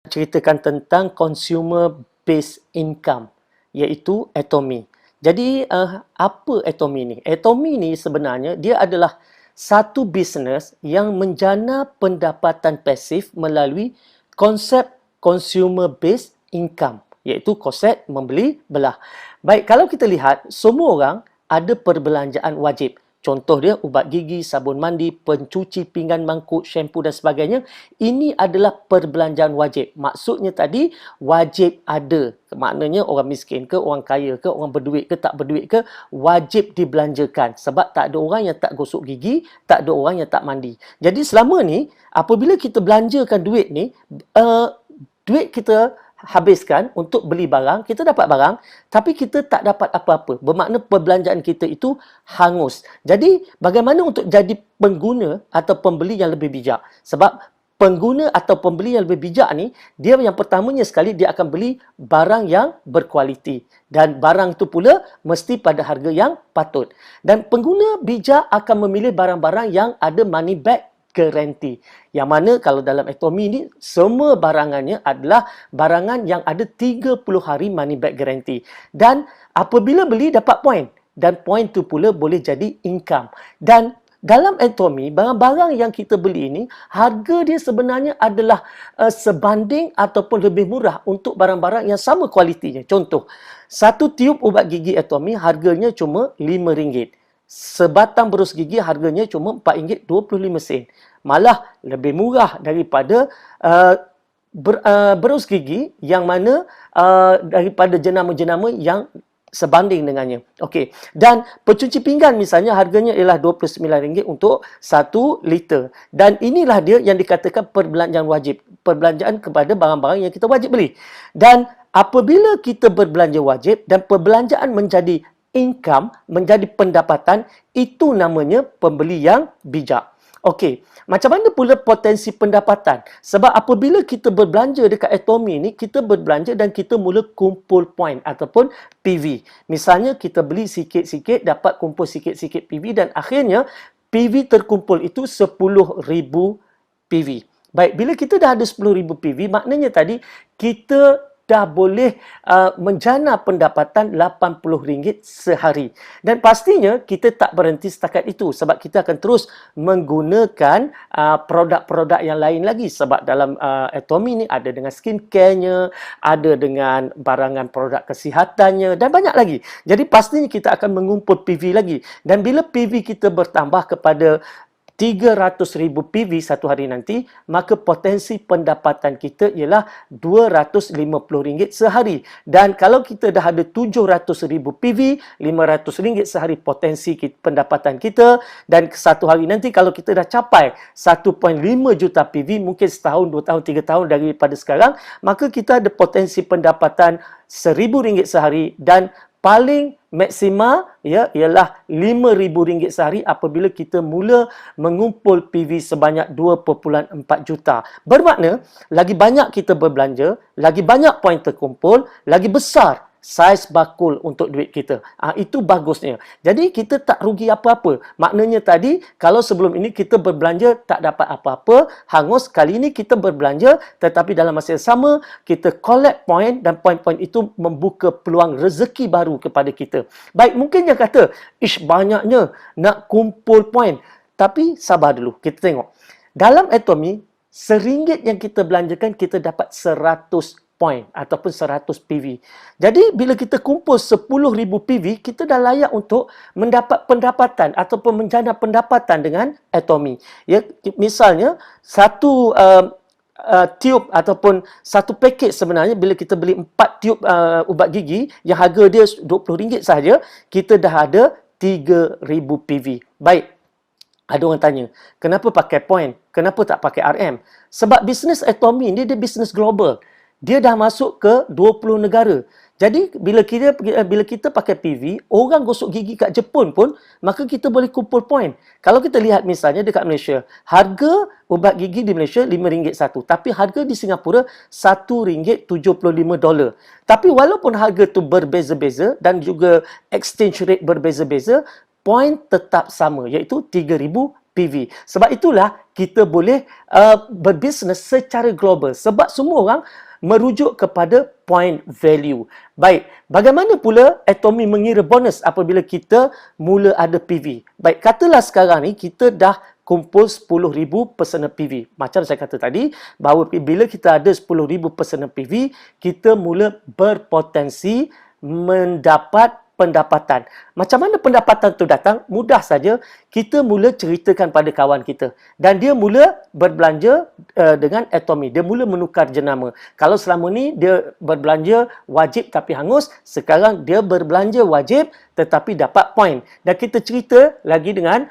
ceritakan tentang consumer based income, iaitu Atomy. Jadi apa Atomy ni? Atomy ni sebenarnya dia adalah satu bisnes yang menjana pendapatan pasif melalui konsep consumer based income, iaitu konsep membeli belah. Baik, kalau kita lihat semua orang ada perbelanjaan wajib. Contoh dia ubat gigi, sabun mandi, pencuci pinggan mangkuk, shampoo dan sebagainya. Ini adalah perbelanjaan wajib. Maksudnya tadi wajib ada. Maknanya orang miskin ke, orang kaya ke, orang berduit ke, tak berduit ke, wajib dibelanjakan. Sebab tak ada orang yang tak gosok gigi, tak ada orang yang tak mandi. Jadi selama ni, apabila kita belanjakan duit ni, duit kita habiskan untuk beli barang, kita dapat barang, tapi kita tak dapat apa-apa. Bermakna perbelanjaan kita itu hangus. Jadi, bagaimana untuk jadi pengguna atau pembeli yang lebih bijak? Sebab pengguna atau pembeli yang lebih bijak ni, dia yang pertamanya sekali, dia akan beli barang yang berkualiti. Dan barang itu pula mesti pada harga yang patut. Dan pengguna bijak akan memilih barang-barang yang ada money back guarantee. Yang mana kalau dalam Atomy ni semua barangannya adalah barangan yang ada 30 hari money back guarantee. Dan apabila beli dapat poin. Dan poin tu pula boleh jadi income. Dan dalam Atomy, barang-barang yang kita beli ini, harga dia sebenarnya adalah sebanding ataupun lebih murah untuk barang-barang yang sama kualitinya. Contoh, satu tiub ubat gigi Atomy harganya cuma RM5. Sebatang berus gigi harganya cuma RM4.25. Malah lebih murah daripada berus gigi yang mana daripada jenama-jenama yang sebanding dengannya. Okey. Dan pencuci pinggan misalnya harganya ialah RM29 untuk 1 liter. Dan inilah dia yang dikatakan perbelanjaan wajib. Perbelanjaan kepada barang-barang yang kita wajib beli. Dan apabila kita berbelanja wajib dan perbelanjaan menjadi income, menjadi pendapatan, itu namanya pembeli yang bijak. Okey, macam mana pula potensi pendapatan? Sebab apabila kita berbelanja dekat Atomy ni, kita berbelanja dan kita mula kumpul poin ataupun PV. Misalnya kita beli sikit-sikit, dapat kumpul sikit-sikit PV dan akhirnya PV terkumpul itu 10,000 PV. Baik, bila kita dah ada 10,000 PV, maknanya tadi kita dah boleh menjana pendapatan RM80 sehari. Dan pastinya kita tak berhenti setakat itu sebab kita akan terus menggunakan produk-produk yang lain lagi. Sebab dalam Atomy ni ada dengan skincare-nya, ada dengan barangan produk kesihatannya dan banyak lagi. Jadi pastinya kita akan mengumpul PV lagi. Dan bila PV kita bertambah kepada 300,000 PV satu hari nanti, maka potensi pendapatan kita ialah RM250 sehari. Dan kalau kita dah ada 700,000 PV, RM500 sehari potensi pendapatan kita. Dan satu hari nanti kalau kita dah capai 1.5 juta PV, mungkin setahun, 2 tahun, 3 tahun daripada sekarang, maka kita ada potensi pendapatan RM1,000 sehari dan paling maksima ialah RM5,000 sehari apabila kita mula mengumpul PV sebanyak 2.4 juta. Bermakna, lagi banyak kita berbelanja, lagi banyak poin terkumpul, lagi besar saiz bakul untuk duit kita. Itu bagusnya. Jadi kita tak rugi apa-apa. Maknanya tadi, kalau sebelum ini kita berbelanja tak dapat apa-apa, hangus. Kali ini kita berbelanja tetapi dalam masa yang sama, kita collect poin dan poin-poin itu membuka peluang rezeki baru kepada kita. Baik, mungkin dia kata, ish banyaknya nak kumpul poin. Tapi sabar dulu, kita tengok. Dalam Atomy, RM1 yang kita belanjakan, kita dapat 100 poin ataupun 100 PV. Jadi bila kita kumpul 10,000 PV, kita dah layak untuk mendapat pendapatan ataupun menjana pendapatan dengan Atomy. Ya, misalnya satu tiub ataupun satu paket sebenarnya bila kita beli 4 tiub ubat gigi yang harga dia RM20 sahaja, kita dah ada 3,000 PV. Baik. Ada orang tanya, kenapa pakai poin? Kenapa tak pakai RM? Sebab bisnes Atomy ni dia bisnes global. Dia dah masuk ke 20 negara. Jadi bila kita pakai PV, orang gosok gigi kat Jepun pun, maka kita boleh kumpul poin. Kalau kita lihat misalnya dekat Malaysia, harga ubat gigi di Malaysia RM5 satu. Tapi harga di Singapura $1.75. Tapi walaupun harga tu berbeza-beza dan juga exchange rate berbeza-beza, poin tetap sama iaitu 3,000 PV. Sebab itulah kita boleh berbisnes secara global. Sebab semua orang merujuk kepada point value. Baik, bagaimana pula Atomy mengira bonus apabila kita mula ada PV? Baik, katalah sekarang ni kita dah kumpul 10,000 personal PV. Macam saya kata tadi, bahawa bila kita ada 10,000 personal PV, kita mula berpotensi mendapat pendapatan. Macam mana pendapatan tu datang? Mudah saja, kita mula ceritakan pada kawan kita. Dan dia mula berbelanja dengan Atomy. Dia mula menukar jenama. Kalau selama ni dia berbelanja wajib tapi hangus, sekarang dia berbelanja wajib tetapi dapat poin. Dan kita cerita lagi dengan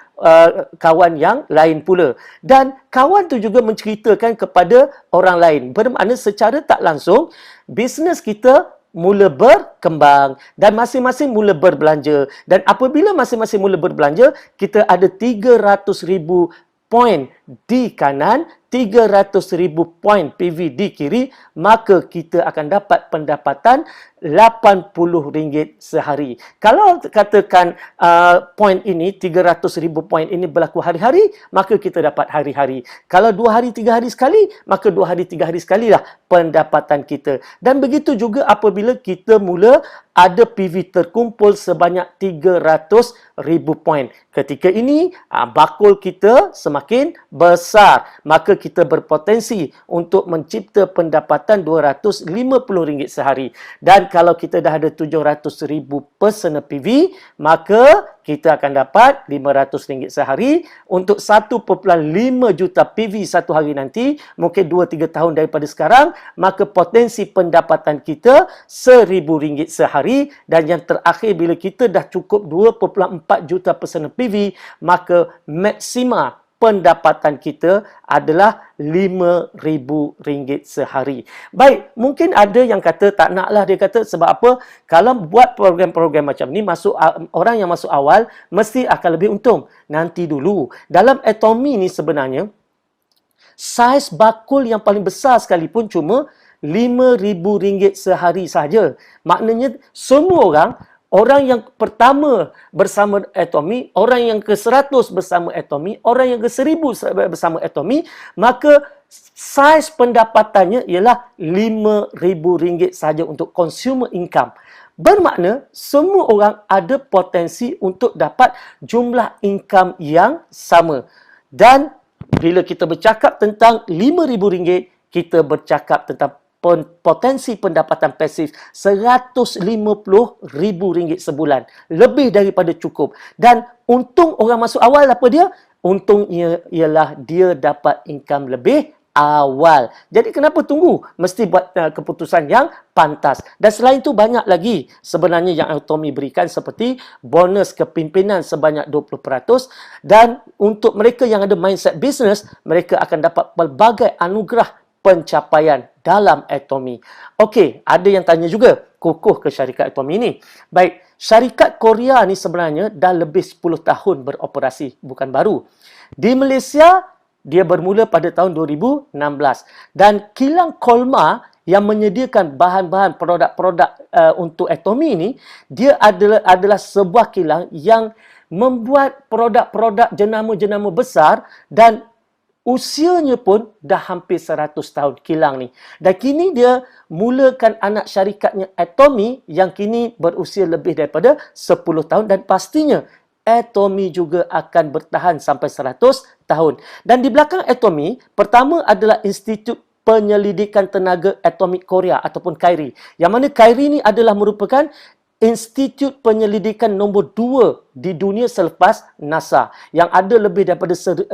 kawan yang lain pula. Dan kawan tu juga menceritakan kepada orang lain. Bermakna secara tak langsung, bisnes kita mula berkembang dan masing-masing mula berbelanja. Dan apabila masing-masing mula berbelanja, kita ada 300,000 poin di kanan, 300,000 poin PV di kiri, maka kita akan dapat pendapatan RM80 sehari. Kalau katakan poin ini, 300,000 poin ini berlaku hari-hari, maka kita dapat hari-hari. Kalau 2 hari, 3 hari sekali, maka 2 hari, 3 hari sekalilah pendapatan kita. Dan begitu juga apabila kita mula ada PV terkumpul sebanyak 300,000 poin. Ketika ini, bakul kita semakin besar. Maka kita berpotensi untuk mencipta pendapatan RM250 sehari. Dan kalau kita dah ada 700,000 personal PV, maka kita akan dapat RM500 sehari. Untuk 1.5 juta PV satu hari nanti, mungkin 2-3 tahun daripada sekarang, maka potensi pendapatan kita RM1,000 sehari. Dan yang terakhir, bila kita dah cukup 2.4 juta personal PV, maka maksima pendapatan kita adalah RM5,000 sehari. Baik, mungkin ada yang kata tak naklah, dia kata sebab apa? Kalau buat program-program macam ni, orang yang masuk awal mesti akan lebih untung. Nanti dulu. Dalam Atomy ni sebenarnya, saiz bakul yang paling besar sekalipun cuma RM5,000 sehari saja. Maknanya semua orang yang pertama bersama Atomy, orang yang ke-100 bersama Atomy, orang yang ke-1,000 bersama Atomy, maka saiz pendapatannya ialah RM5,000 saja untuk consumer income. Bermakna semua orang ada potensi untuk dapat jumlah income yang sama. Dan bila kita bercakap tentang RM5,000, kita bercakap tentang potensi pendapatan pasif RM150,000 sebulan. Lebih daripada cukup. Dan untung orang masuk awal apa dia? Untungnya ialah dia dapat income lebih awal. Jadi kenapa tunggu? Mesti buat keputusan yang pantas. Dan selain itu banyak lagi sebenarnya yang Atomy berikan, seperti bonus kepimpinan sebanyak 20%. Dan untuk mereka yang ada mindset business, mereka akan dapat pelbagai anugerah pencapaian dalam Atomy. Okey, ada yang tanya juga, kukuh ke syarikat Atomy ini? Baik, syarikat Korea ni sebenarnya dah lebih 10 tahun beroperasi, bukan baru. Di Malaysia, dia bermula pada tahun 2016. Dan kilang Kolma yang menyediakan bahan-bahan produk-produk untuk Atomy ini, dia adalah sebuah kilang yang membuat produk-produk jenama-jenama besar dan usianya pun dah hampir 100 tahun kilang ni. Dan kini dia mulakan anak syarikatnya Atomy yang kini berusia lebih daripada 10 tahun dan pastinya Atomy juga akan bertahan sampai 100 tahun. Dan di belakang Atomy, pertama adalah Institut Penyelidikan Tenaga Atomik Korea ataupun KAIRI. Yang mana KAIRI ni adalah merupakan institut penyelidikan nombor 2 di dunia selepas NASA, yang ada lebih daripada 1,000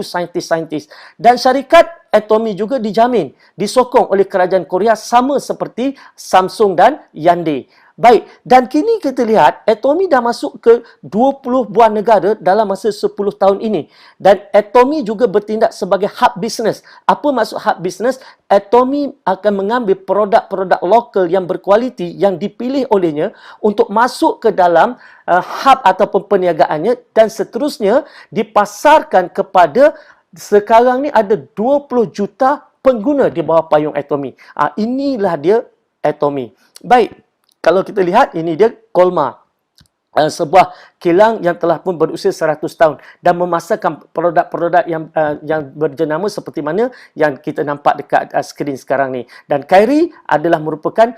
saintis-saintis. Dan syarikat Atomy juga dijamin, disokong oleh kerajaan Korea sama seperti Samsung dan Hyundai. Baik, dan kini kita lihat Atomy dah masuk ke 20 buah negara dalam masa 10 tahun ini. Dan Atomy juga bertindak sebagai hub business. Apa maksud hub business? Atomy akan mengambil produk-produk lokal yang berkualiti yang dipilih olehnya untuk masuk ke dalam hub ataupun perniagaannya dan seterusnya dipasarkan kepada, sekarang ni ada 20 juta pengguna di bawah payung Atomy. Inilah dia Atomy. Baik. Kalau kita lihat, ini dia Kolma. sebuah kilang yang telah pun berusia 100 tahun dan memasarkan produk-produk yang berjenama seperti mana yang kita nampak dekat skrin sekarang ni. Dan Kyrie adalah merupakan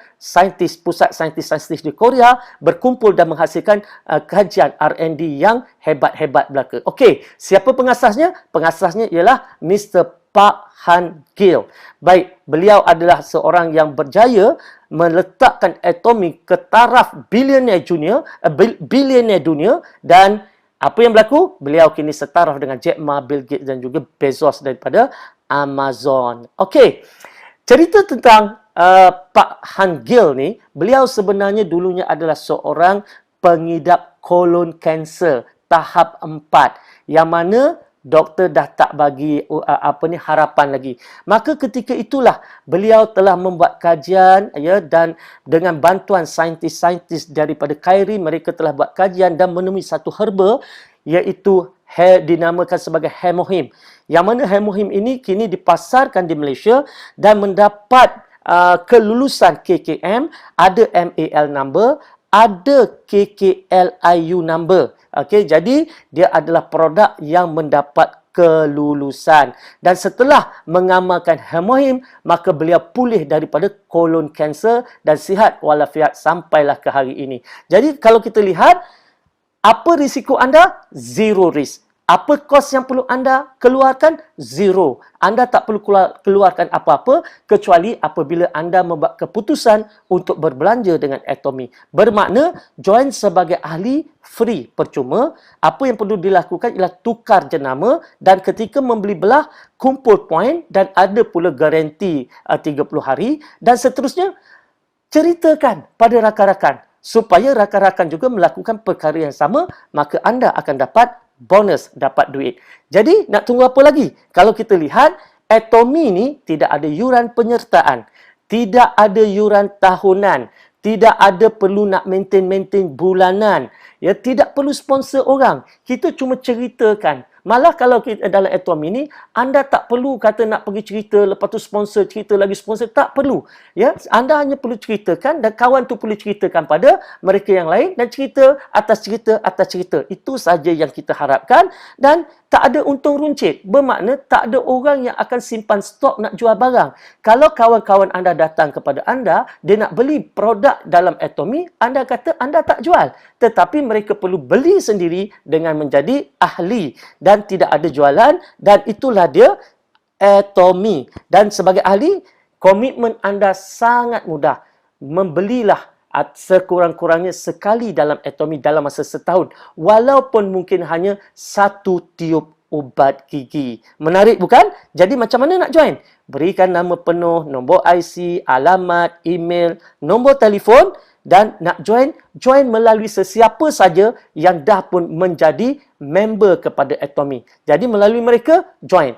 pusat saintis-saintis di Korea berkumpul dan menghasilkan kajian R&D yang hebat-hebat belaka. Okey, siapa pengasasnya? Pengasasnya ialah Mr. Park Han-gil. Baik, beliau adalah seorang yang berjaya meletakkan atomi ke taraf bilioner dunia dan apa yang berlaku? Beliau kini setaraf dengan Jack Ma, Bill Gates dan juga Bezos daripada Amazon. Okey, cerita tentang Pak Han-gil ni, beliau sebenarnya dulunya adalah seorang pengidap kolon kanser tahap 4 yang mana doktor dah tak bagi harapan lagi. Maka ketika itulah beliau telah membuat kajian dan dengan bantuan saintis-saintis daripada Kyrie, mereka telah buat kajian dan menemui satu herba iaitu dinamakan sebagai hemohim. Yang mana hemohim ini kini dipasarkan di Malaysia dan mendapat kelulusan KKM, ada MAL number, ada KKLIU number. Okey, jadi dia adalah produk yang mendapat kelulusan. Dan setelah mengamalkan hemohim, maka beliau pulih daripada kolon kanser dan sihat walafiat sampailah ke hari ini. Jadi kalau kita lihat, apa risiko anda? Zero risk. Apa kos yang perlu anda keluarkan? Zero. Anda tak perlu keluarkan apa-apa kecuali apabila anda membuat keputusan untuk berbelanja dengan Atomy. Bermakna join sebagai ahli free, percuma. Apa yang perlu dilakukan ialah tukar jenama dan ketika membeli belah kumpul poin dan ada pula garanti 30 hari dan seterusnya. Ceritakan pada rakan-rakan supaya rakan-rakan juga melakukan perkara yang sama, maka anda akan dapat bonus, dapat duit. Jadi, nak tunggu apa lagi? Kalau kita lihat, Atomy ni tidak ada yuran penyertaan, tidak ada yuran tahunan, tidak ada perlu nak maintain bulanan, ya, tidak perlu sponsor orang. Kita cuma ceritakan. Malah kalau kita dalam Atomy ni, anda tak perlu kata nak pergi cerita, lepas tu sponsor, cerita lagi sponsor, tak perlu. Ya, anda hanya perlu ceritakan dan kawan tu perlu ceritakan pada mereka yang lain dan cerita atas cerita atas cerita. Itu saja yang kita harapkan dan tak ada untung runcit. Bermakna tak ada orang yang akan simpan stok nak jual barang. Kalau kawan-kawan anda datang kepada anda, dia nak beli produk dalam Atomy, anda kata anda tak jual. Tetapi mereka perlu beli sendiri dengan menjadi ahli dan tidak ada jualan dan itulah dia Atomy. Dan sebagai ahli, komitmen anda sangat mudah. Membelilah sekurang-kurangnya sekali dalam Atomy dalam masa setahun. Walaupun mungkin hanya 1 tiub ubat gigi. Menarik bukan? Jadi macam mana nak join? Berikan nama penuh, nombor IC, alamat, email, nombor telefon dan nak join melalui sesiapa saja yang dah pun menjadi member kepada Atomy. Jadi melalui mereka, join.